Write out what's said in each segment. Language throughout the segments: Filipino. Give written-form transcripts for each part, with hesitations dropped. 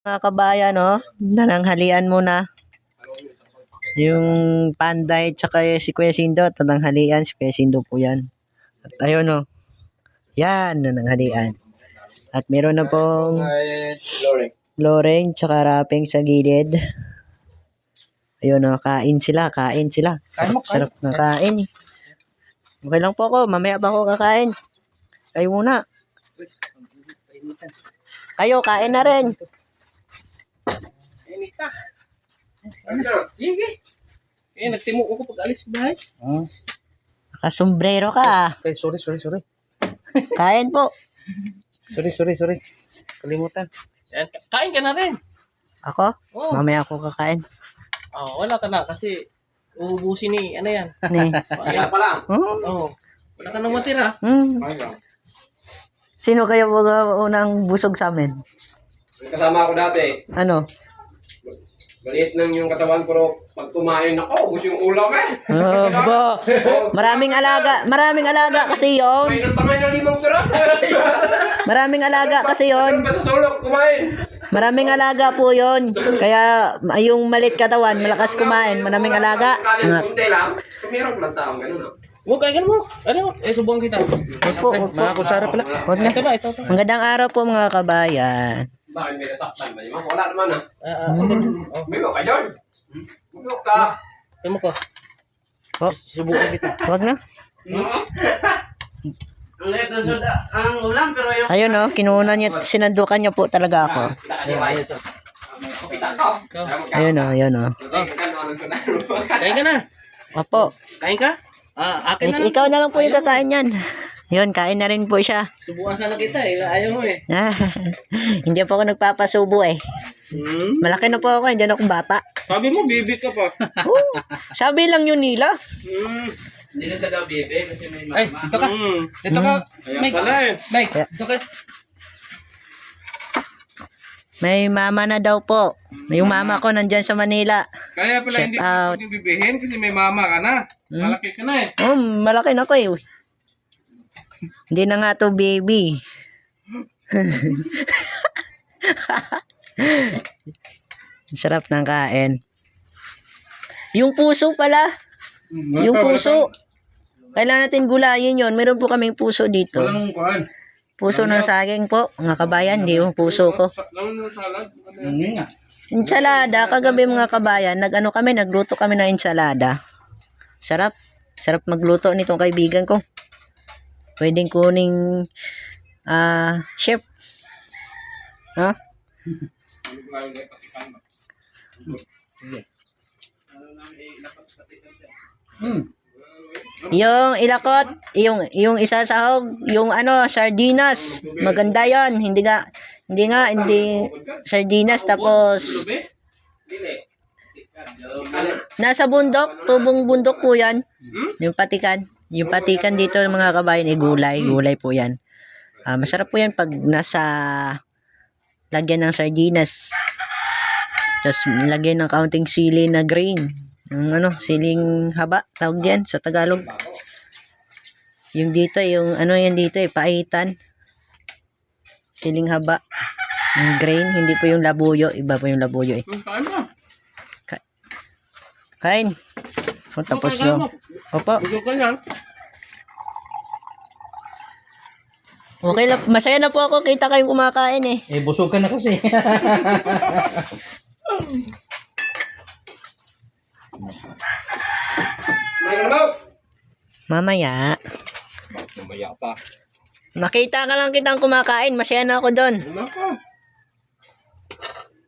Mga kabayan, no? Nananghalian muna. Yung Panday tsaka si Kuya Sindo, nananghalian. Si Kuya Sindo po yan. At ayun, no? Yan, nananghalian. At meron na pong Loreng tsaka Rapeng sa gilid. Ayun, no? Kain sila. Sarap na kain. Okay lang po ako. Mamaya pa ako kakain. Kayo muna. Kayo, kain na rin. Inita. Ano? Sige. Nagtimo ko pag alis sa bahay. Nakasombrero ka. Okay, sorry. Kain po. Sorry. Kalimutan. Yan, kain ka na rin. Ako? Oo. Mamaya ako kakain. Wala ka na kasi uubusin ni ano yan. Kaya pa lang. Wala ka nang matira. Sino kayo po unang busog sa amin? Kasama ako dati. Ano? Maliit lang yung katawan pero pag kumain ako, ubus yung ulam eh. Aba. Maraming alaga kasi yon. May natangay na 5 pira. Maraming alaga kasi yon. Ba sa sulok kumain? Maraming alaga po yon. Kaya yung maliit katawan, malakas kumain. Maraming alaga. Kanin kunti lang. Kumirap lang taong ganun. Huwag kain mo. Ano? Subuhan kita. Huwag po. Mga kutsara pala. Huwag na. Ito. Magandang araw po mga kabayan. Bakit may nasaktan ba yun? Wala naman ah. May ka, George. May ka. Timo ko. Subukan kita. Huwag na. Ang liit ng soda, ang ulam pero yung... Ayun, no? Kinuha niya, sinandukan niya po talaga ako. Ayun, no? Ayun, no? Kain ka na. Opo. Kain ka? Akin na. Ikaw na lang po yung kakain yan. Yun, kain na rin po siya. Subukan sana kita eh. Ayaw mo eh. Hindi po ako nagpapasubo eh. Malaki na po ako, hindi na akong bata. Sabi mo, bibig ka pa. Sabi lang yun nila. Hindi na siya daw bebe kasi may mama. Ay, dito ka. Dito ka. Kaya pala eh. Mike, dito ka. May mama na daw po. Yung mama ko nandyan sa Manila. Kaya pala Shout hindi out. ko bibihin kasi may mama ka na. Malaki ka na eh. Oh, malaki na ko eh. Hindi na nga to baby. Sarap ng kain. Yung puso pala. Yung puso. Kailangan natin gulayin yon. Meron po kaming puso dito. Walang kuhan. Puso ng saging po. Mga kabayan, hindi yung puso ko. Lang salad. Ensalada, kagabi mga kabayan, nagluto kami ng ensalada. Sarap. Sarap magluto nitong kaibigan ko. Pwedeng kuning chef. Ha? Yung ilakot, yung isa sahog, yung sardinas. Maganda 'yon. Hindi sardinas tapos nasa bundok, tubong bundok po 'yan. Yung patikan. Yung patikan dito mga kabayan ay gulay po 'yan. Masarap po 'yan pag nasa lagyan ng sardinas. Tapos lagyan ng kaunting sili na green. Yung siling haba tawag yan sa Tagalog. Yung dito, yan dito paitan. Siling haba. Yung green, hindi po yung labuyo, iba po yung labuyo eh. Kain. Tapos yung opo. Okay lang, masaya na po ako kita kayong kumakain eh. Busog ka na kasi. Mamaya. Mamaya pa. Makita ka lang kitang kumakain, masaya na ako doon.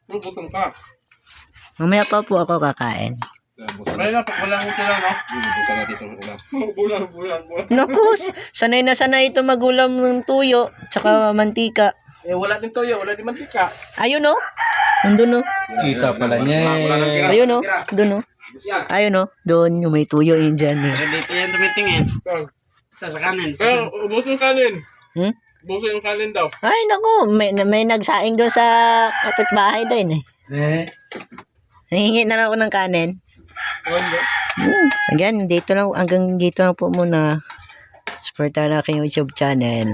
Gutom ka. Mamaya pa po ako kakain. Wala lang no? Bukan natin itong ulam. Bulan. Nakus, sanay na sanay ito magulam ng tuyo, tsaka mantika. Wala din toyo, wala din mantika. Ayun o. Nandun o. Kita pala niya. Ayun o. Doon o. Ayun o. Doon yung may tuyo yun dyan eh. Dito yan tumitingin. Ito sa kanin. Pero ubos yung kanin. Hmm? Ubos yung kanin daw. Ay naku, may nagsaing doon sa kapitbahay din eh. Nahingi na lang ako ng kanin. Again, hanggang dito lang po muna. Supportan na aking YouTube channel.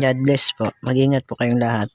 God bless po. Mag-ingat po kayong lahat.